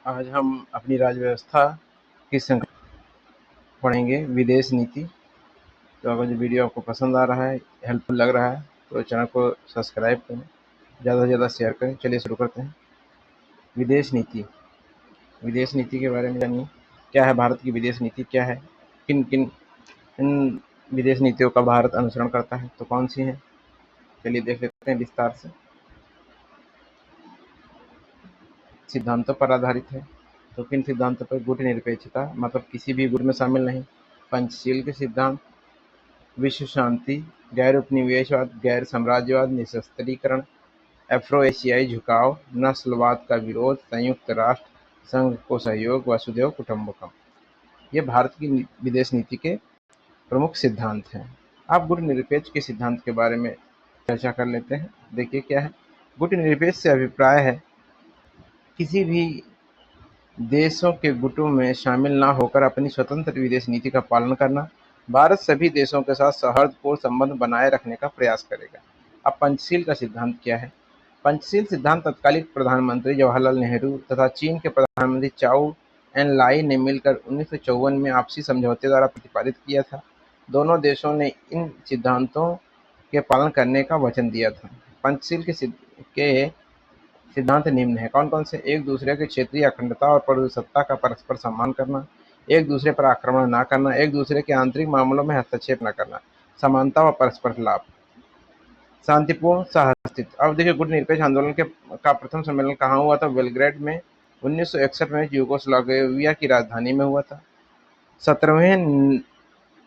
आज हम अपनी राज्य व्यवस्था की संकल्प पढ़ेंगे, विदेश नीति। तो अगर जो वीडियो आपको पसंद आ रहा है, हेल्पफुल लग रहा है, तो चैनल को सब्सक्राइब करें, ज़्यादा से ज़्यादा शेयर करें। चलिए शुरू करते हैं। विदेश नीति। विदेश नीति के बारे में जानिए। क्या है भारत की विदेश नीति, क्या है, किन किन इन विदेश नीतियों का भारत अनुसरण करता है, तो कौन सी हैं, चलिए देख लेते हैं विस्तार से। सिद्धांतों पर आधारित है। तो किन सिद्धांतों पर? गुट निरपेक्षता, मतलब किसी भी गुट में शामिल नहीं। पंचशील के सिद्धांत, विश्व शांति, गैर उपनिवेशवाद, गैर साम्राज्यवाद, निशस्त्रीकरण, अफ्रो एशियाई झुकाव, नस्लवाद का विरोध, संयुक्त राष्ट्र संघ को सहयोग, वसुधैव कुटुंबकम। ये भारत की विदेश नीति के प्रमुख सिद्धांत हैं। आप गुट निरपेक्ष के सिद्धांत के बारे में चर्चा कर लेते हैं। देखिए क्या है। गुट निरपेक्ष से अभिप्राय है किसी भी देशों के गुटों में शामिल न होकर अपनी स्वतंत्र विदेश नीति का पालन करना। भारत सभी देशों के साथ सौहार्दपूर्ण संबंध बनाए रखने का प्रयास करेगा। अब पंचशील का सिद्धांत क्या है? पंचशील सिद्धांत तत्कालीन प्रधानमंत्री जवाहरलाल नेहरू तथा चीन के प्रधानमंत्री चाउ एन लाई ने मिलकर 1954 में आपसी समझौते द्वारा प्रतिपादित किया था। दोनों देशों ने इन सिद्धांतों के पालन करने का वचन दिया था। पंचशील के सिद्धांत निम्न है। कौन कौन से? एक दूसरे के क्षेत्रीय अखंडता और प्रभुसत्ता का परस्पर सम्मान करना, एक दूसरे पर आक्रमण न करना, एक दूसरे के आंतरिक मामलों में हस्तक्षेप न करना, समानता व परस्पर लाभ, शांतिपूर्ण सहअस्तित्व। अब देखिए, गुट निरपेक्ष आंदोलन का प्रथम सम्मेलन कहाँ हुआ था? बेलग्रेड में 1961 में यूगोस्लाविया की राजधानी में हुआ था। 17वें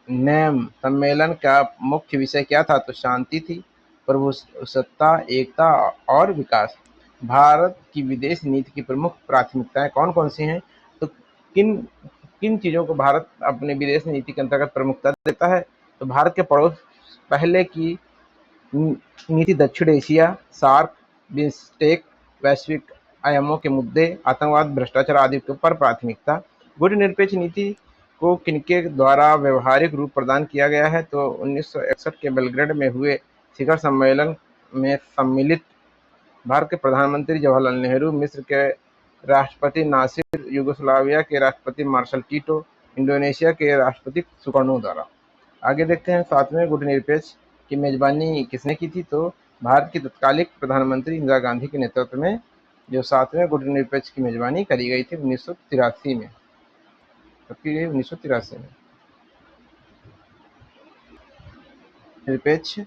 नेम सम्मेलन का मुख्य विषय क्या था? तो शांति थी, प्रभुसत्ता, एकता और विकास। भारत की विदेश नीति की प्रमुख प्राथमिकताएं कौन कौन सी हैं? तो किन किन चीज़ों को भारत अपने विदेश नीति के अंतर्गत प्रमुखता देता है? तो भारत के पड़ोस, पहले की नीति दक्षिण एशिया, सार्क, बिम्स्टेक, वैश्विक आयामों के मुद्दे, आतंकवाद, भ्रष्टाचार आदि के ऊपर प्राथमिकता। गुट निरपेक्ष नीति को किनके द्वारा व्यवहारिक रूप प्रदान किया गया है? तो 1961 के बेलग्रेड में हुए शिखर सम्मेलन में सम्मिलित भारत के प्रधानमंत्री जवाहरलाल नेहरू, मिस्र के राष्ट्रपति नासिर, यूगोस्लाविया के राष्ट्रपति मार्शल टीटो, इंडोनेशिया के राष्ट्रपति सुकर्णो द्वारा। आगे देखते हैं। 7वें गुट निरपेक्ष की मेजबानी किसने की थी? तो भारत की तत्कालीन प्रधानमंत्री इंदिरा गांधी के नेतृत्व में जो 7वें गुट निरपेक्ष की मेजबानी करी गई थी 1983 में, की गई 1983 में। निरपेक्ष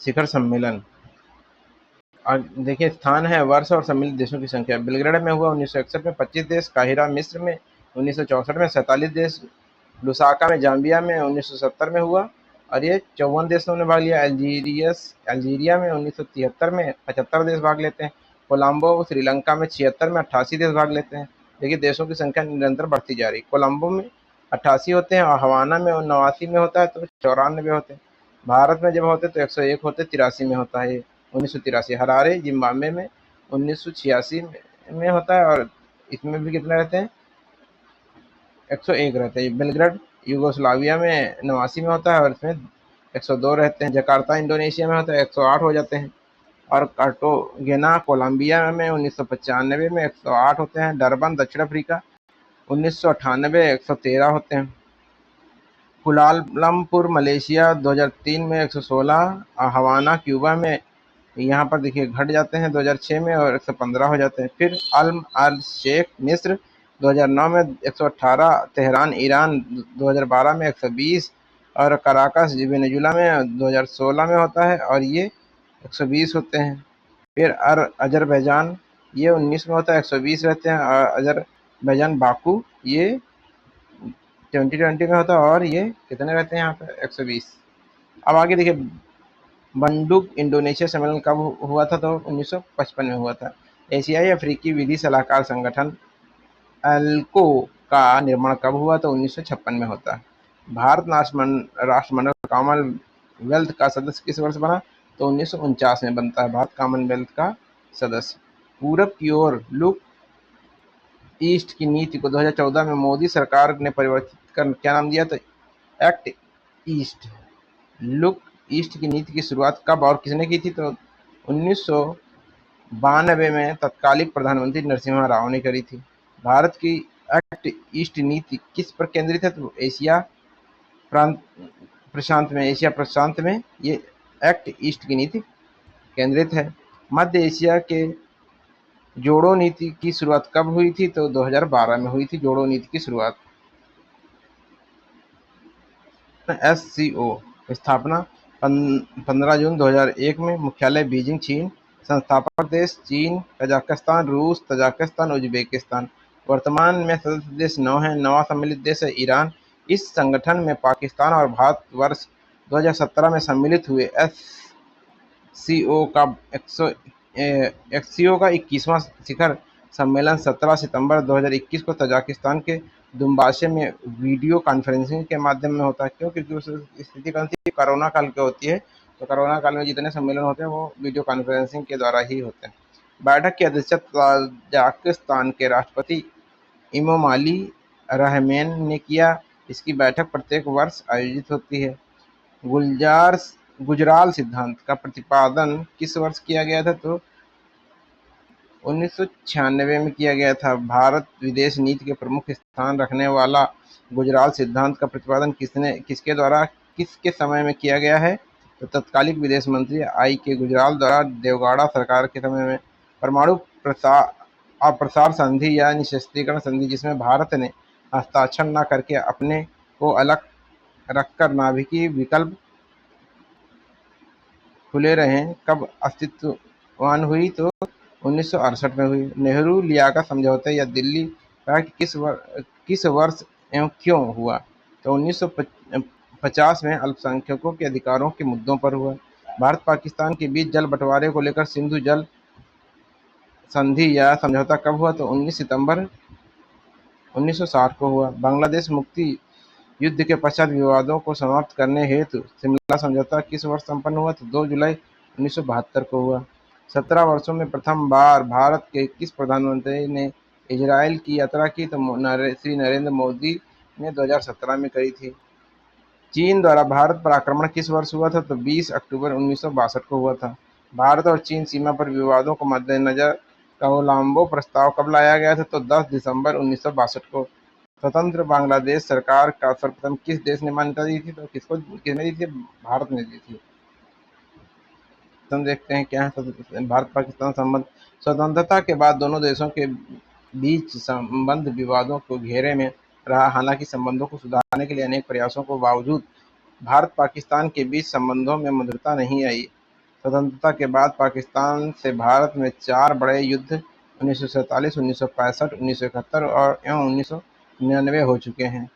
शिखर सम्मेलन, और देखिए स्थान है, वर्ष और सम्मिलित देशों की संख्या। बेलग्रेड में हुआ 1961 में 25 देश, काहिरा मिस्र में 1964 में 47 देश, लुसाका में जाम्बिया में 1970 में हुआ और ये 54 देशों ने भाग लिया। अल्जीरिया में 1973 में 75 देश भाग लेते हैं। कोलंबो श्रीलंका में 76 में 88 देश भाग लेते हैं। देखिए देशों की संख्या निरंतर बढ़ती जा रही। कोलंबो में 88 होते हैं और हवाना में 89 में होता है तो 94 होते हैं। भारत में जब होते तो 101 होते, 83 में होता है 1983। हरारे जिम्बाब्वे में 1986 में होता है और इसमें भी कितने रहते हैं? 101 रहते हैं। बेलग्रेड यूगोस्लाविया में 89 में होता है और इसमें 102 रहते हैं। जकार्ता इंडोनेशिया में होता है 108 हो जाते हैं और कार्टागेना कोलंबिया में 1995 में 108 होते हैं। डरबन दक्षिण अफ्रीका 1998 113 होते हैं। कुलालमपुर मलेशिया 2003 में 116, हवाना क्यूबा में यहाँ पर देखिए घट जाते हैं 2006 में और 115 हो जाते हैं। फिर अल्म अल शेख मिस्र 2009 में 118, तेहरान ईरान 2012 में 120 और कराकस वेनेजुला में 2016 में होता है और ये 120 होते हैं। फिर अजरबैजान ये 19 में होता है, 120 रहते हैं। और अजरबैजान बाकू ये 2020 में होता है और ये कितने रहते हैं यहाँ पे? 120। अब आगे देखिए, बंडुक इंडोनेशिया सम्मेलन कब हुआ था? तो 1955 में हुआ था। एशियाई अफ्रीकी विधि सलाहकार संगठन एल्को का निर्माण कब हुआ? तो 1956 में होता है। भारत राष्ट्रमंडल कॉमनवेल्थ का सदस्य किस वर्ष बना? तो 1949 में बनता है भारत कॉमनवेल्थ का सदस्य। पूरब की ओर लुक ईस्ट की नीति को 2014 में मोदी सरकार ने परिवर्तित कर क्या नाम दिया? तो एक्ट ईस्ट। लुक ईस्ट की नीति की शुरुआत कब और किसने की थी? तो 1992 में तत्कालीन प्रधानमंत्री नरसिम्हा राव ने करी थी। भारत की एक्ट ईस्ट नीति किस पर केंद्रित है? तो एशिया प्रांत प्रशांत में, एशिया प्रशांत में ये एक्ट ईस्ट की नीति केंद्रित है। मध्य एशिया के जोड़ो नीति की शुरुआत कब हुई थी? तो 2012 में हुई थी जोड़ो नीति की शुरुआत। एससीओ स्थापना 15 जून 2001 में, मुख्यालय बीजिंग चीन, संस्थापक देश चीन, कजाकिस्तान, रूस, तजाकिस्तान, उज्बेकिस्तान। वर्तमान में सदस्य देश 9 हैं, नवा सम्मिलित देश है ईरान। इस संगठन में पाकिस्तान और भारत वर्ष 2017 में सम्मिलित हुए। एससीओ का 21वां शिखर सम्मेलन 17 सितंबर 2021 को तजाकिस्तान के दुम्बाशे में वीडियो कॉन्फ्रेंसिंग के माध्यम में होता है। क्यों? क्योंकि उस स्थिति कौन सी कोरोना काल की होती है, तो कोरोना काल में जितने सम्मेलन होते हैं वो वीडियो कॉन्फ्रेंसिंग के द्वारा ही होते हैं। बैठक की अध्यक्षता तजाकिस्तान के राष्ट्रपति इमोमाली रहमान ने किया। इसकी बैठक प्रत्येक वर्ष आयोजित होती है। गुजराल सिद्धांत का प्रतिपादन किस वर्ष किया गया था? तो 1996 में किया गया था। भारत विदेश नीति के प्रमुख स्थान रखने वाला गुजराल सिद्धांत का प्रतिपादन किसके समय में किया गया है? तो तत्कालिक विदेश मंत्री I.K. गुजराल द्वारा देवगौड़ा सरकार के समय में। परमाणु अप्रसार संधि या निःशस्त्रीकरण संधि, जिसमें भारत ने हस्ताक्षर न करके अपने को अलग रखकर नाभिकीय विकल्प खुले रहें, कब अस्तित्ववान हुई? तो 1968 में हुई। नेहरू-लियाकत समझौता या दिल्ली पैक्ट किस वर्ष एवं क्यों हुआ? तो 1950 में अल्पसंख्यकों के अधिकारों के मुद्दों पर हुआ। भारत पाकिस्तान के बीच जल बंटवारे को लेकर सिंधु जल संधि या समझौता कब हुआ? तो 19 सितंबर 1960 को हुआ। बांग्लादेश मुक्ति युद्ध के पश्चात विवादों को समाप्त करने हेतु शिमला समझौता किस वर्ष संपन्न हुआ? तो 2 जुलाई 1972 को हुआ। 17 वर्षों में प्रथम बार भारत के किस प्रधानमंत्री ने इजरायल की यात्रा की? तो श्री नरेंद्र मोदी ने 2017 में करी थी। चीन द्वारा भारत पर आक्रमण किस वर्ष हुआ था? तो 20 अक्टूबर 1962 को हुआ था। भारत और चीन सीमा पर विवादों को मद्देनजर कोलंबो प्रस्ताव कब लाया गया था? तो 10 दिसंबर 1962 को। स्वतंत्र बांग्लादेश सरकार का सर्वप्रथम किस देश ने मान्यता दी थी? तो किसने दी थी? भारत ने दी थी। हम देखते हैं क्या है भारत पाकिस्तान संबंध। स्वतंत्रता के बाद दोनों देशों के बीच संबंध विवादों को घेरे में रहा। हालांकि संबंधों को सुधारने के लिए अनेक प्रयासों के बावजूद भारत पाकिस्तान के बीच संबंधों में मधुरता नहीं आई। स्वतंत्रता के बाद पाकिस्तान से भारत में 4 बड़े युद्ध 1947, 1965, 1971 और एवं 1999 हो चुके हैं।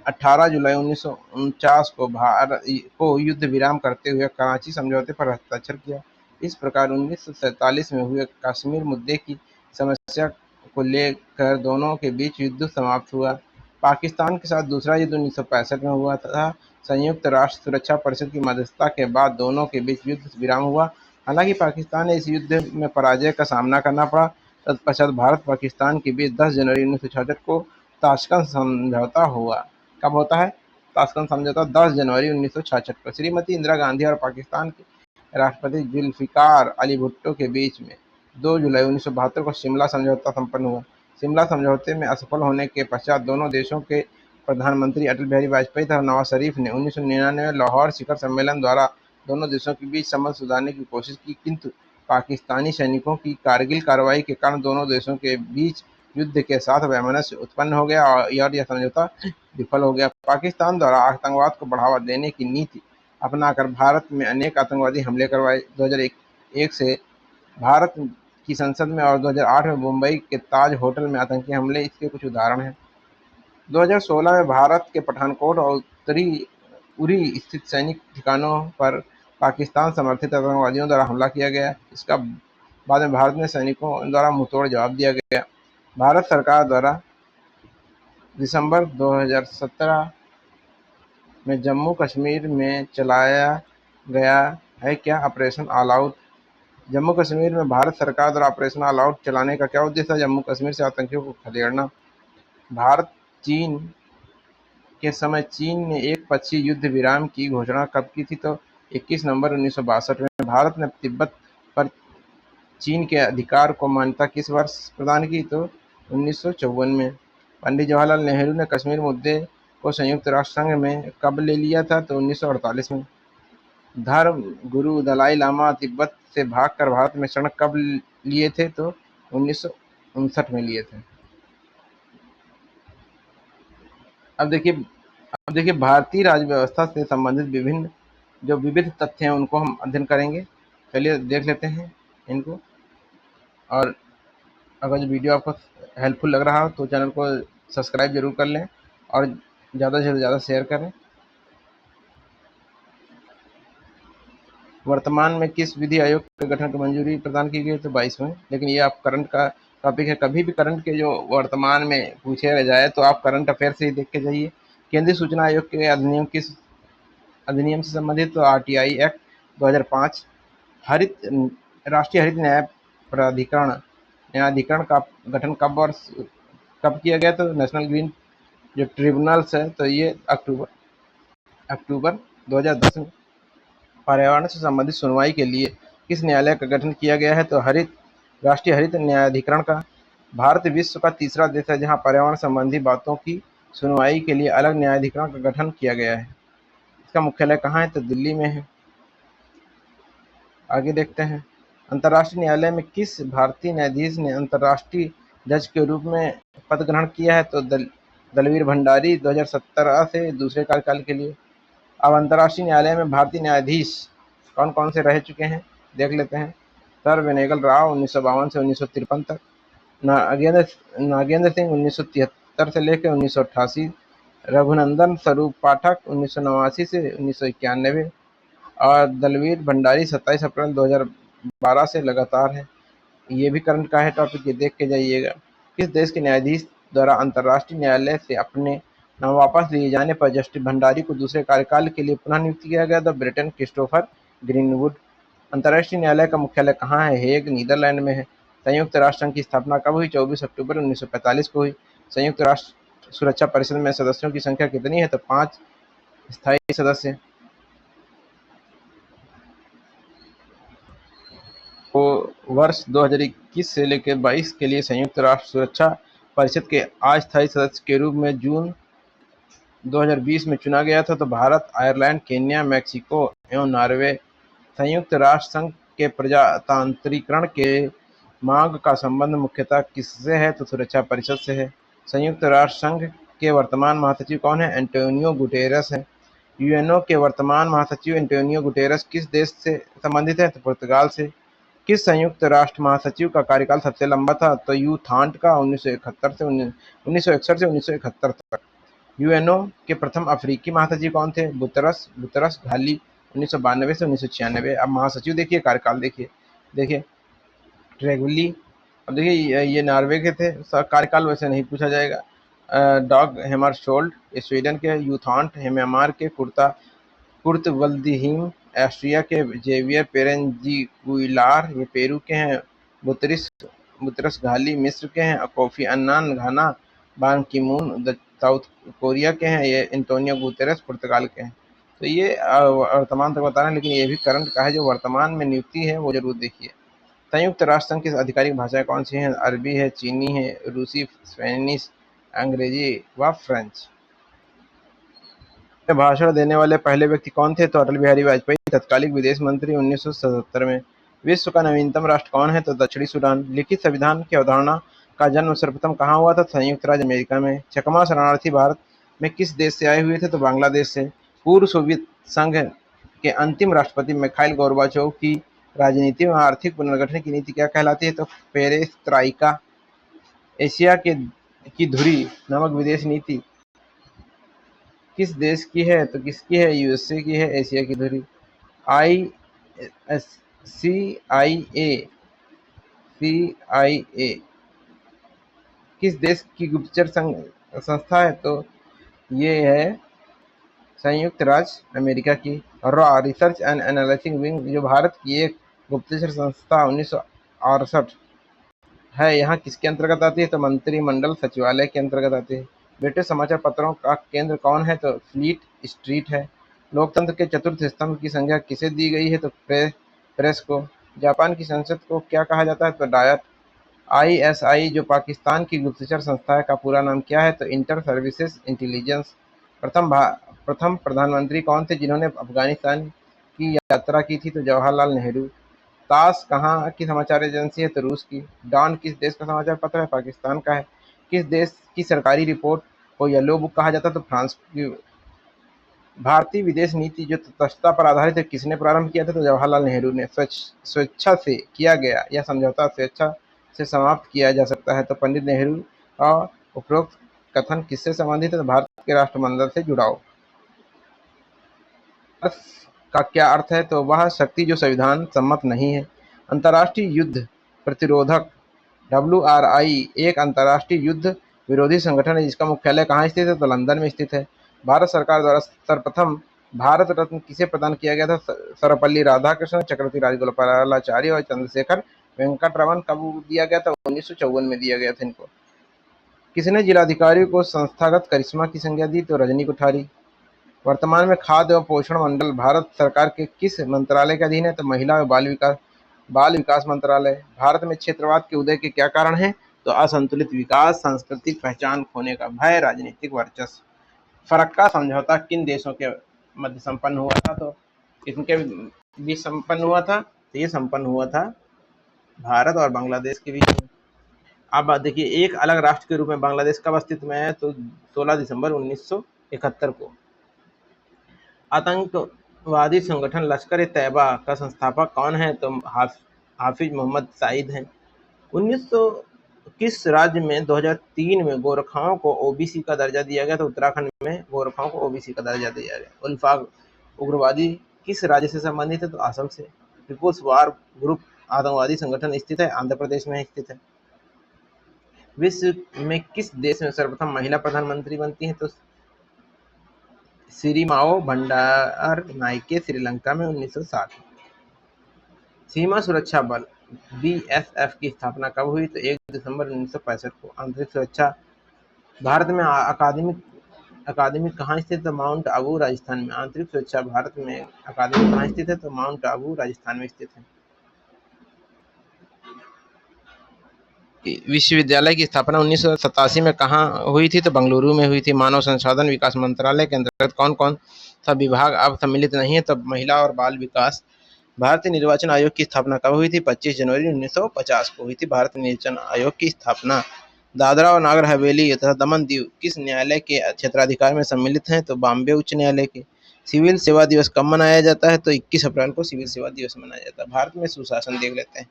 18 जुलाई 1949 को युद्ध विराम करते हुए कराची समझौते पर हस्ताक्षर किया। इस प्रकार 1947 में हुए कश्मीर मुद्दे की समस्या को लेकर दोनों के बीच युद्ध समाप्त हुआ। पाकिस्तान के साथ दूसरा युद्ध 1965 में हुआ तथा संयुक्त राष्ट्र सुरक्षा परिषद की मध्यस्थता के बाद दोनों के बीच युद्ध विराम हुआ। हालांकि पाकिस्तान ने इस युद्ध में पराजय का सामना करना पड़ा। तत्पश्चात भारत पाकिस्तान के बीच 10 जनवरी 1966 को ताशकंद समझौता हुआ। कब होता है ताशकंद समझौता? 10 जनवरी 1966 को श्रीमती इंदिरा गांधी और पाकिस्तान के राष्ट्रपति जुल्फिकार अली भुट्टो के बीच में 2 जुलाई 1972 को शिमला समझौता संपन्न हुआ। शिमला समझौते में असफल होने के पश्चात दोनों देशों के प्रधानमंत्री अटल बिहारी वाजपेयी तथा नवाज शरीफ ने 1999 लाहौर शिखर सम्मेलन द्वारा दोनों देशों के बीच संबंध सुधारने की कोशिश की, किंतु पाकिस्तानी सैनिकों की कारगिल कार्रवाई के कारण दोनों देशों के बीच युद्ध के साथ वैमनस्य उत्पन्न हो गया और यह समझौता विफल हो गया। पाकिस्तान द्वारा आतंकवाद को बढ़ावा देने की नीति अपनाकर भारत में अनेक आतंकवादी हमले करवाए। 2001 से भारत की संसद में और 2008 में मुंबई के ताज होटल में आतंकी हमले इसके कुछ उदाहरण हैं। 2016 में भारत के पठानकोट और उत्तरी उरी स्थित सैनिक ठिकानों पर पाकिस्तान समर्थित आतंकवादियों द्वारा हमला किया गया। इसका बाद में भारत में सैनिकों द्वारा मुंहतोड़ जवाब दिया गया। भारत सरकार द्वारा दिसंबर 2017 में जम्मू कश्मीर में चलाया गया है क्या operation all out? Jammu Kashmir में भारत सरकार द्वारा ऑपरेशन ऑल आउट चलाने का क्या उद्देश्य है? जम्मू कश्मीर से आतंकियों को खदेड़ना। भारत चीन के समय चीन ने एक पक्षीय युद्ध विराम की घोषणा कब की थी? तो 21 नवंबर 1962 में। भारत ने तिब्बत पर चीन के अधिकार को मान्यता किस वर्ष प्रदान की? तो 1954 में। पंडित जवाहरलाल नेहरू ने कश्मीर मुद्दे को संयुक्त राष्ट्र संघ में कब ले लिया था? तो 1948 में। धर्म गुरु दलाई लामा तिब्बत से भागकर भारत में शरण कब लिए थे? तो 1959 में लिए थे। अब देखिए भारतीय राज्य व्यवस्था से संबंधित विभिन्न जो विविध तथ्य हैं उनको हम अध्ययन करेंगे। चलिए देख लेते हैं इनको। और अगर जो वीडियो आपको हेल्पफुल लग रहा हो तो चैनल को सब्सक्राइब जरूर कर लें और ज़्यादा से ज़्यादा शेयर करें। वर्तमान में किस विधि आयोग के गठन की मंजूरी प्रदान की गई? तो 22वें। लेकिन ये आप करंट का टॉपिक है, कभी भी करंट के जो वर्तमान में पूछे जाए तो आप करंट अफेयर से ही देख के जाइए। केंद्रीय सूचना आयोग के अधिनियम किस अधिनियम से संबंधित? तो आरटीआई एक्ट 2005। हरित राष्ट्रीय हरित न्यायाधिकरण का गठन कब किया गया? तो नेशनल ग्रीन जो ट्रिब्यूनल्स है तो ये अक्टूबर 2010 में। पर्यावरण से संबंधित सुनवाई के लिए किस न्यायालय का गठन किया गया है? तो राष्ट्रीय हरित न्यायाधिकरण का। भारत विश्व का तीसरा देश है जहां पर्यावरण संबंधी बातों की सुनवाई के लिए अलग न्यायाधिकरण का गठन किया गया है। इसका मुख्यालय कहाँ है? तो दिल्ली में है। आगे देखते हैं। अंतर्राष्ट्रीय न्यायालय में किस भारतीय न्यायाधीश ने अंतर्राष्ट्रीय जज के रूप में पद ग्रहण किया है? तो दलवीर भंडारी 2017 से दूसरे कार्यकाल के लिए। अब अंतर्राष्ट्रीय न्यायालय में भारतीय न्यायाधीश कौन कौन से रह चुके हैं देख लेते हैं। सर वेनेगल राव 1952 से 1953 तक। नागेंद्र सिंह 1973 से लेकर 1988। रघुनंदन स्वरूप पाठक 1989 से 1991। और दलवीर भंडारी 27 अप्रैल 2012 से लगातार है। ये भी करंट का है टॉपिक, ये देख के जाइएगा। किस देश के न्यायाधीश द्वारा अंतर्राष्ट्रीय न्यायालय से अपने नाम वापस लिए जाने पर जस्टिस भंडारी को दूसरे कार्यकाल के लिए पुनः नियुक्त किया गया? The Britain Christopher greenwood. अंतर्राष्ट्रीय न्यायालय का मुख्यालय कहाँ है? हेग, नीदरलैंड में है। संयुक्त राष्ट्र संघ की स्थापना कब हुई? 24 अक्टूबर 1945 को हुई। संयुक्त राष्ट्र सुरक्षा परिषद में सदस्यों की संख्या कितनी है? तो 5 स्थायी सदस्य। को वर्ष 2021 से लेकर 22 के लिए संयुक्त राष्ट्र सुरक्षा परिषद के अस्थायी सदस्य के रूप में जून 2020 में चुना गया था। तो भारत, आयरलैंड, केन्या, मैक्सिको एवं नॉर्वे। संयुक्त राष्ट्र संघ के प्रजातांत्रिकरण के मांग का संबंध मुख्यतः किससे है? तो सुरक्षा परिषद से है। संयुक्त राष्ट्र संघ के वर्तमान महासचिव कौन है? एंटोनियो गुटेरस है। यूएनओ के वर्तमान महासचिव एंटोनियो गुटेरस किस देश से संबंधित है? तो पुर्तगाल से। किस संयुक्त राष्ट्र महासचिव का कार्यकाल सबसे लंबा था? तो यू थांट का 1961 से 1971 तक। यूएनओ के प्रथम अफ्रीकी महासचिव कौन थे? बुतरस घाली 1992 से 1996। अब महासचिव देखिए, कार्यकाल देखिए ट्रेगली। अब देखिए ये नॉर्वे के थे, कार्यकाल वैसे नहीं पूछा जाएगा। डॉग हेमरशोल्ड ये स्वीडन के। यूथांट म्यांमार के। कुर्तवल्दीहीम ऑस्ट्रिया के। जेवियर पेरेंजीकुइलार ये पेरू के हैं। बुतरस घाली मिस्र के हैं। कोफी अन्नान घाना। बान की मून साउथ कोरिया के हैं। ये एंटोनियो गुतेरेस पुर्तगाल के हैं। तो ये वर्तमान तक बता रहे हैं, लेकिन ये भी करंट का है। जो वर्तमान में नियुक्ति है वो जरूर देखिए। संयुक्त राष्ट्र संघ की आधिकारिक भाषाएं कौन सी हैं? अरबी है, चीनी है, रूसी, स्पेनिश, अंग्रेजी व फ्रेंच। भाषण देने वाले पहले व्यक्ति कौन थे? तो अटल बिहारी वाजपेयी, तत्कालीन विदेश मंत्री 1977 में। विश्व का नवीनतम राष्ट्र कौन है? तो दक्षिणी सूडान। लिखित संविधान की अवधारणा का जन्म सर्वप्रथम कहाँ हुआ था? संयुक्त राज्य अमेरिका में। चकमा शरणार्थी भारत में किस देश से आए हुए थे? तो बांग्लादेश से। पूर्व सोवियत संघ के अंतिम राष्ट्रपति मिखाइल गोर्बाचोव की राजनीति में आर्थिक पुनर्गठन की नीति क्या कहलाती है? तो पेरेस्त्राइका। एशिया की धुरी नामक विदेश नीति किस देश की है? तो किसकी है? यूएसए की है एशिया की धुरी। आई सी आई ए किस देश की गुप्तचर संस्था है? तो ये है संयुक्त राज्य अमेरिका की। Raw research and analysis wing जो भारत की एक गुप्तचर संस्था 1968 है, यहाँ किसके अंतर्गत आती है? तो मंत्रिमंडल सचिवालय के अंतर्गत आती है। ब्रिटिश समाचार पत्रों का केंद्र कौन है? तो फ्लीट स्ट्रीट है। लोकतंत्र के चतुर्थ स्तंभ की संज्ञा किसे दी गई है? तो प्रेस को। जापान की संसद को क्या कहा जाता है? तो डायट। ISI जो पाकिस्तान की गुप्तचर संस्था है का पूरा नाम क्या है? तो इंटर सर्विसेज इंटेलिजेंस। प्रथम प्रधानमंत्री कौन थे जिन्होंने अफगानिस्तान की यात्रा की थी? तो जवाहरलाल नेहरू। तास कहाँ की समाचार एजेंसी है? तो रूस की। डॉन किस देश का समाचार पत्र है? पाकिस्तान का है। किस देश की सरकारी रिपोर्ट को येलो बुक कहा जाता है? तो फ्रांस की। भारतीय विदेश नीति जो तटस्थता पर आधारित है किसने प्रारंभ किया था? तो जवाहरलाल नेहरू ने। स्वेच्छा से किया गया यह समझौता स्वेच्छा से समाप्त किया जा सकता है। तो पंडित नेहरू का उपरोक्त कथन किससे संबंधित है? तो भारत के राष्ट्रमंडल से जुड़ाव। अर्थ का क्या अर्थ है? तो वह शक्ति जो संविधान सम्मत नहीं है। अंतर्राष्ट्रीय युद्ध प्रतिरोधक WRI एक अंतर्राष्ट्रीय युद्ध विरोधी संगठन है जिसका मुख्यालय कहाँ स्थित है? तो लंदन में स्थित है। भारत सरकार द्वारा सर्वप्रथम भारत रत्न किसे प्रदान किया गया था? सर्वपल्ली राधाकृष्णन, चक्रवर्ती राजगोपालाचारी और चंद्रशेखर वेंकट रमन। कब दिया गया था? 1954 में दिया गया था इनको। किसने जिलाधिकारी को संस्थागत करिश्मा की संज्ञा दी? तो रजनी कोठारी। वर्तमान में खाद्य एवं पोषण मंडल भारत सरकार के किस मंत्रालय के अधीन है? तो महिला एवं बाल विकास मंत्रालय। भारत में क्षेत्रवाद के उदय के क्या कारण हैं? तो असंतुलित विकास, सांस्कृतिक पहचान खोने का भय, राजनीतिक वर्चस्व। फरक्का समझौता किन देशों के मध्य संपन्न हुआ था? तो इनके बीच संपन्न हुआ था। तो ये संपन्न हुआ था भारत और बांग्लादेश के बीच में। अब देखिए, एक अलग राष्ट्र के रूप में बांग्लादेश कब अस्तित्व में है? तो 16 दिसंबर 1971 को। आतंकवादी संगठन लश्कर-ए-तैयबा का संस्थापक कौन है? तो हाफिज मोहम्मद सईद हैं। 1900 किस राज्य में 2003 में गोरखाओं को ओबीसी का दर्जा दिया गया? तो उत्तराखंड में गोरखाओं को ओबीसी का दर्जा दिया गया। उल्फा उग्रवादी किस राज्य से संबंधित है? तो असम से। पीपुल्स वार ग्रुप आतंकवादी संगठन स्थित है आंध्र प्रदेश में स्थित है। विश्व में किस देश में सर्वप्रथम महिला प्रधानमंत्री बनती है? तो सिरिमाओ भंडार नाइके श्रीलंका में 1960। सीमा सुरक्षा बल BSF की स्थापना कब हुई? तो 1 दिसंबर 1965 को। आंतरिक सुरक्षा भारत में अकादमी कहाँ स्थित है? माउंट आबू राजस्थान में। आंतरिक सुरक्षा भारत में अकादमी कहाँ स्थित है? तो माउंट आबू राजस्थान में स्थित है। विश्वविद्यालय की स्थापना 1987 में कहाँ हुई थी? तो बेंगलुरु में हुई थी। मानव संसाधन विकास मंत्रालय के अंतर्गत कौन कौन सा विभाग अब सम्मिलित नहीं है? तो महिला और बाल विकास। भारतीय निर्वाचन आयोग की स्थापना कब हुई थी? 25 जनवरी 1950 को हुई थी भारतीय निर्वाचन आयोग की स्थापना। दादरा और नागर हवेली तथा दमन दीव किस न्यायालय के क्षेत्राधिकार में सम्मिलित हैं? तो बॉम्बे उच्च न्यायालय के। सिविल सेवा दिवस कब मनाया जाता है? तो 21 अप्रैल को सिविल सेवा दिवस मनाया जाता है। भारत में सुशासन देख लेते हैं।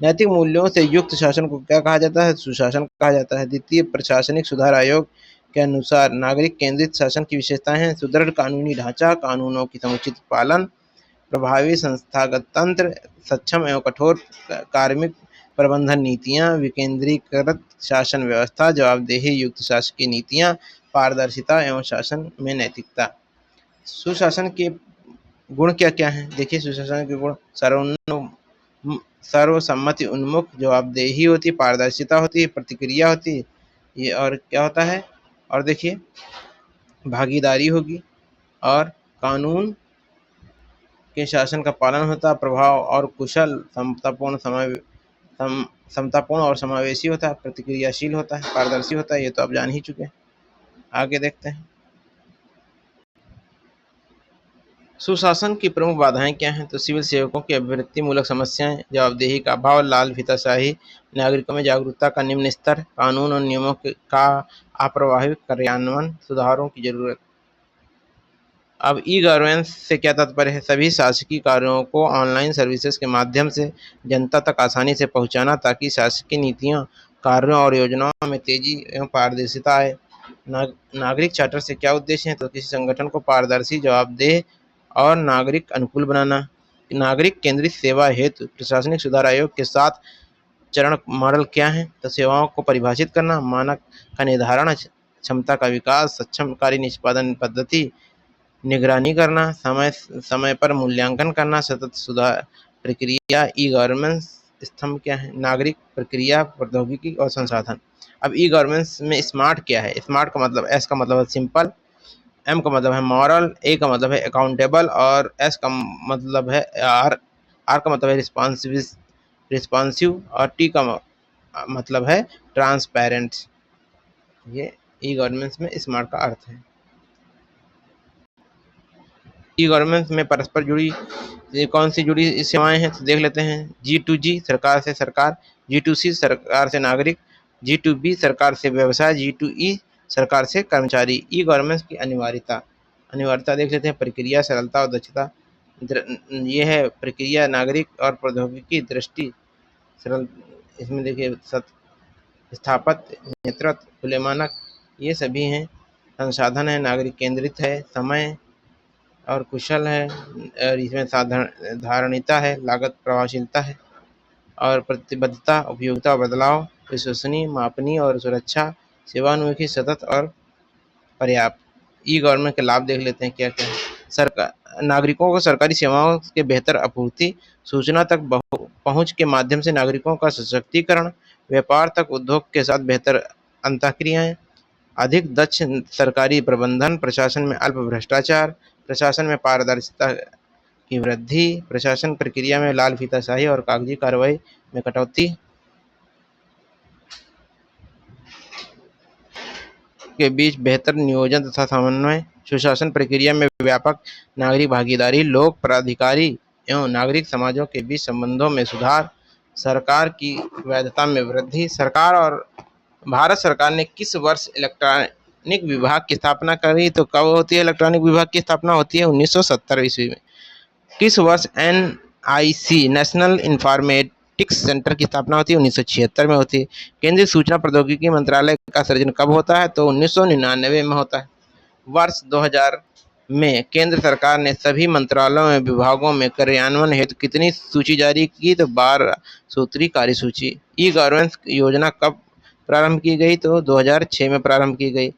नैतिक मूल्यों से युक्त शासन को क्या कहा जाता है? सुशासन कहा जाता है। द्वितीय प्रशासनिक सुधार आयोग के अनुसार नागरिक केंद्रित शासन की विशेषताएं हैं। सुदृढ़ कानूनी ढांचा, कानूनों की समुचित पालन, प्रभावी संस्थागत तंत्र, सक्षम एवं कठोर कार्मिक प्रबंधन नीतियां, विकेंद्रीकृत शासन व्यवस्था, जवाबदेही युक्त शासकीय नीतियां, पारदर्शिता एवं शासन में नैतिकता। सुशासन के गुण क्या क्या हैं? देखिए, सुशासन के गुण सर्वसम्मति उन्मुख, जवाबदेही होती, पारदर्शिता होती है, प्रतिक्रिया होती है, ये और क्या होता है? और देखिए, भागीदारी होगी और कानून के शासन का पालन होता है, प्रभाव और कुशल, समतापूर्ण और समावेशी होता है, प्रतिक्रियाशील होता है, पारदर्शी होता है। ये तो आप जान ही चुके हैं। आगे देखते हैं। सुशासन की प्रमुख बाधाएं क्या हैं? तो सिविल सेवकों की अभिवृत्तिमूलक समस्याएं, जवाबदेही का अभाव, लाल फीताशाही, नागरिकों में जागरूकता का निम्न स्तर, कानून और नियमों का अप्रभावित कार्यान्वयन, सुधारों की जरूरत। अब ई गवर्नेंस से क्या तात्पर्य है? सभी शासकीय कार्यों को ऑनलाइन सर्विसेज के माध्यम से जनता तक आसानी से पहुंचाना ताकि शासकीय नीतियों, कार्यों और योजनाओं में तेजी एवं पारदर्शिता आए। नागरिक चार्टर से क्या उद्देश्य है? तो किसी संगठन को पारदर्शी, जवाबदेह और नागरिक अनुकूल बनाना। नागरिक केंद्रित सेवा हेतु प्रशासनिक सुधार आयोग के 7 चरण मॉडल क्या हैं? तो सेवाओं को परिभाषित करना, मानक का निर्धारण, क्षमता का विकास, सक्षम कार्य निष्पादन पद्धति, निगरानी करना, समय पर मूल्यांकन करना, सतत सुधार प्रक्रिया। ई गवर्नेंस स्तंभ क्या है? नागरिक, प्रक्रिया, प्रौद्योगिकी और संसाधन। अब ई गवर्नेंस में स्मार्ट क्या है? स्मार्ट का मतलब, एस का मतलब है सिंपल, एम का मतलब है मॉरल, ए का मतलब है अकाउंटेबल और एस का मतलब है आर का मतलब है रिस्पॉन्सिव और मतलब है ट्रांसपेरेंट। ये ई गवर्नेंस में स्मार्ट का अर्थ है। ई गवर्नेंस में परस्पर जुड़ी कौन सी जुड़ी सेवाएं हैं तो देख लेते हैं। G2G सरकार से सरकार, G2C सरकार से नागरिक, G2B सरकार से व्यवसाय, G2E सरकार से कर्मचारी। ई गवर्नेंस की अनिवार्यता देख लेते हैं। प्रक्रिया, सरलता और दक्षता। ये है प्रक्रिया, नागरिक और प्रौद्योगिकी दृष्टि सरल। इसमें देखिए स्थापत्य, नेतृत्व, खुले मानक, ये सभी हैं। संसाधन है, नागरिक केंद्रित है, समय और कुशल है, और इसमें साधारण धारणीयता है, लागत प्रभावशीलता है, और प्रतिबद्धता, उपयोगिता और बदलाव, विश्वसनीय, मापनीय और सुरक्षा, सेवान्मुखी, सतत और पर्याप्त। ई गवर्नमेंट के लाभ देख लेते हैं क्या क्या है। सरकार नागरिकों को सरकारी सेवाओं के बेहतर आपूर्ति, सूचना तक पहुंच के माध्यम से नागरिकों का सशक्तिकरण, व्यापार तक उद्योग के साथ बेहतर अंतःक्रियाएं, अधिक दक्ष सरकारी प्रबंधन, प्रशासन में अल्प भ्रष्टाचार, प्रशासन में पारदर्शिता की वृद्धि, प्रशासन प्रक्रिया में लाल फीताशाही और कागजी कार्रवाई में कटौती के बीच बेहतर नियोजन तथा समन्वय, सुशासन प्रक्रिया में व्यापक नागरिक भागीदारी, लोक प्राधिकारी एवं नागरिक समाजों के बीच संबंधों में सुधार, सरकार की वैधता में वृद्धि। सरकार और भारत सरकार ने किस वर्ष इलेक्ट्रॉनिक विभाग की स्थापना करी तो कब होती है इलेक्ट्रॉनिक विभाग की स्थापना होती है 1970 ईस्वी में। किस वर्ष NIC नेशनल इंफॉर्मेटिक्स सेंटर की स्थापना होती है 1976 में होती है। केंद्रीय सूचना प्रौद्योगिकी मंत्रालय का सृजन कब होता है तो 1999 में होता है। वर्ष 2000 में केंद्र सरकार ने सभी मंत्रालयों में विभागों में कार्यान्वयन हेतु कितनी सूची जारी की तो 12 सूत्री कार्यसूची। ई गवर्नेंस योजना कब प्रारंभ की गई तो 2006 में प्रारंभ की गई।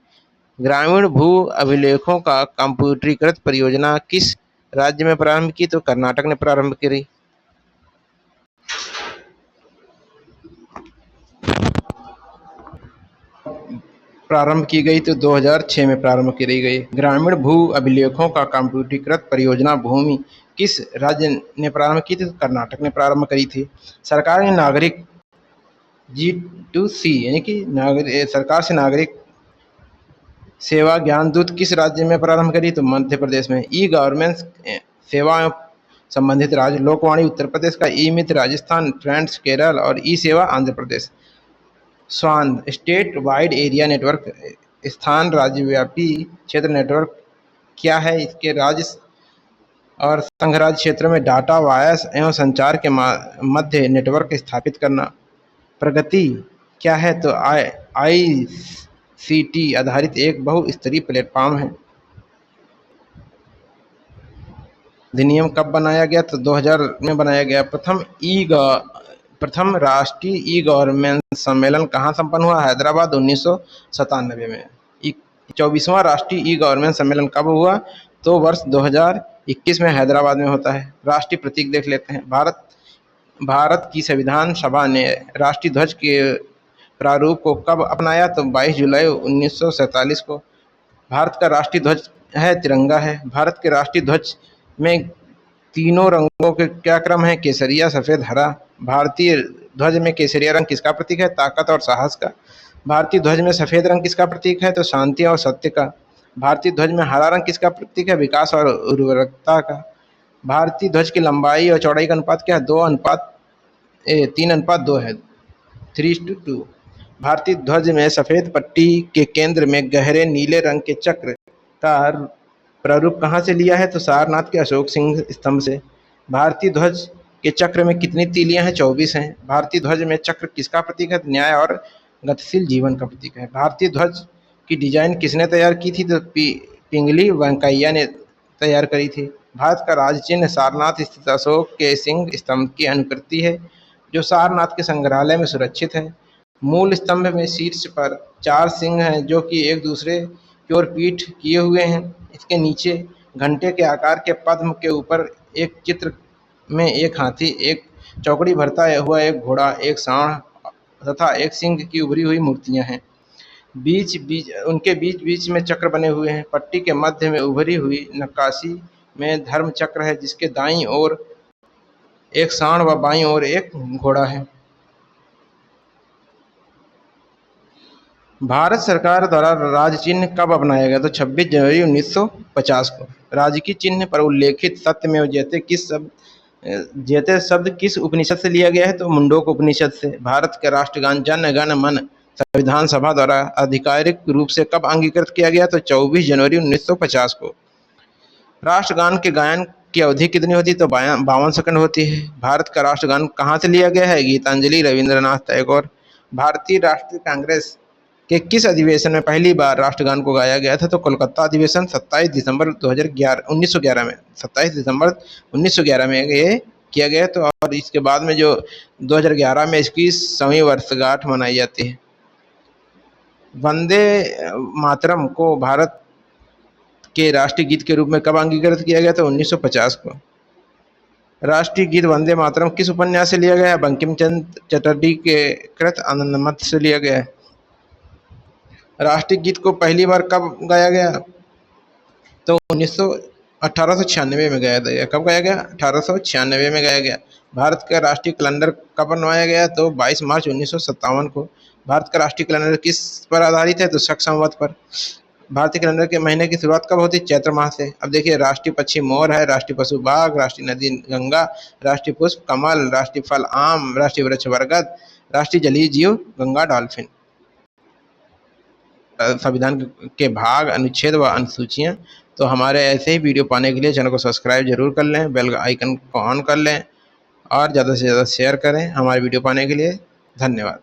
ग्रामीण भू अभिलेखों का कंप्यूटरीकृत परियोजना किस राज्य में प्रारंभ की तो कर्नाटक ने प्रारंभ करी। प्रारंभ की गई तो 2006 में प्रारंभ करी गई। ग्रामीण भू अभिलेखों का कंप्यूटरीकृत परियोजना भूमि किस राज्य ने प्रारंभ की थी तो कर्नाटक ने प्रारंभ करी थी। सरकार ने नागरिक G2C यानी कि सरकार से नागरिक सेवा ज्ञान दूत किस राज्य में प्रारंभ करी तो मध्य प्रदेश में। ई गवर्नेंस सेवाएं संबंधित राज्य लोकवाणी उत्तर प्रदेश का, ई मित्र राजस्थान, फ्रेंड्स केरल और ई सेवा आंध्र प्रदेश। स्वान स्टेट वाइड एरिया नेटवर्क स्थान राज्यव्यापी क्षेत्र नेटवर्क क्या है। इसके राज्य और संघ राज्य क्षेत्रों में डाटा वायस एवं संचार के मध्य नेटवर्क स्थापित करना। प्रगति क्या है तो ICT आधारित एक बहुस्तरीय प्लेटफॉर्म है। अधिनियम कब बनाया गया तो 2000 में बनाया गया। प्रथम राष्ट्रीय ई गवर्नेंस सम्मेलन कहाँ संपन्न हुआ हैदराबाद 1997 में। 24वां राष्ट्रीय ई गवर्नेंस सम्मेलन कब हुआ तो वर्ष 2021 में हैदराबाद में होता है। राष्ट्रीय प्रतीक देख लेते हैं। भारत की संविधान सभा ने राष्ट्रीय ध्वज के प्रारूप को कब अपनाया तो 22 जुलाई 1947 को। भारत का राष्ट्रीय ध्वज है तिरंगा है। भारत के राष्ट्रीय ध्वज में तीनों रंगों के क्या क्रम है केसरिया, सफेद, हरा। भारतीय ध्वज में केसरिया रंग किसका प्रतीक है ताकत और साहस का। भारतीय ध्वज में सफेद रंग किसका प्रतीक है तो शांति और सत्य का। भारतीय ध्वज में हरा रंग किसका प्रतीक है विकास और उर्वरकता का। भारतीय ध्वज की लंबाई और चौड़ाई का अनुपात क्या है 3:2 है 3:2। भारतीय ध्वज में सफेद पट्टी के केंद्र में गहरे नीले रंग के चक्र का प्रारूप कहाँ से लिया है तो सारनाथ के अशोक सिंह स्तंभ से। भारतीय ध्वज के चक्र में कितनी तीलियां हैं 24 हैं। भारतीय ध्वज में चक्र किसका प्रतीक है न्याय और गतिशील जीवन का प्रतीक है। भारतीय ध्वज की डिजाइन किसने तैयार की थी तो पिंगली वेंकैया ने तैयार करी थी। भारत का राज चिन्ह सारनाथ स्थित अशोक के सिंह स्तंभ की अनुकृति है जो सारनाथ के संग्रहालय में सुरक्षित है। मूल स्तंभ में शीर्ष पर 4 सिंह हैं जो कि एक दूसरे की ओर पीठ किए हुए हैं। इसके नीचे घंटे के आकार के पद्म के ऊपर एक चित्र में एक हाथी, एक चौकड़ी भरता हुआ एक घोड़ा, एक सांड तथा एक सिंह की उभरी हुई मूर्तियां हैं। उनके बीच बीच में चक्र बने हुए हैं। पट्टी के मध्य में उभरी हुई नक्काशी में धर्म चक्र है जिसके दाईं ओर एक सांड व बाईं ओर एक घोड़ा है। भारत सरकार द्वारा राज्य चिन्ह कब अपनाया गया? तो 26 जनवरी 1950 को। राज्य की चिन्ह पर उल्लेखित सत्यमेव जयते शब्द किस उपनिषद से लिया गया है? तो मुंडोक उपनिषद से। भारत का राष्ट्रगान जन गण मन संविधान सभा द्वारा आधिकारिक रूप से कब अंगीकृत किया गया? तो 24 जनवरी 1950 को। राष्ट्रगान के गायन की अवधि कितनी होती है? तो 52 सेकंड होती है। भारत का राष्ट्रगान कहाँ से लिया गया है? गीतांजलि, रविंद्रनाथ टैगोर। भारतीय राष्ट्रीय कांग्रेस के किस अधिवेशन में पहली बार राष्ट्रगान को गाया गया था? तो कोलकाता अधिवेशन 27 दिसंबर 1911 में। 27 दिसंबर 1911 में ये किया गया। तो और इसके बाद में जो 2011 में इसकी 100वीं वर्षगांठ मनाई जाती है। वंदे मातरम को भारत के राष्ट्रीय गीत के रूप में कब अंगीकृत किया गया? तो 1950 को। राष्ट्रीय गीत वंदे मातरम किस उपन्यास से लिया गया है? बंकिम चंद्र चटर्जी के कृत आनंदमठ से लिया गया है। राष्ट्रीय गीत को पहली बार कब गाया गया? तो 1896 में गाया गया। कब गाया गया? 1896 में गाया गया। भारत का राष्ट्रीय कैलेंडर कब बनवाया गया? तो 22 मार्च 1957 को। भारत का राष्ट्रीय कैलेंडर किस पर आधारित है? तो शक संवत पर। भारतीय कैलेंडर के महीने की शुरुआत कब होती है? चैत्र माह से। अब देखिए, राष्ट्रीय पक्षी मोर है, राष्ट्रीय पशु बाघ, राष्ट्रीय नदी गंगा, राष्ट्रीय पुष्प कमल, राष्ट्रीय फल आम, राष्ट्रीय वृक्ष बरगद, राष्ट्रीय जलीय जीव गंगा डॉल्फिन। संविधान के भाग, अनुच्छेद व अनुसूचियाँ। तो हमारे ऐसे ही वीडियो पाने के लिए चैनल को सब्सक्राइब जरूर कर लें, बेल आइकन को ऑन कर लें और ज़्यादा से ज़्यादा शेयर करें हमारे वीडियो पाने के लिए। धन्यवाद।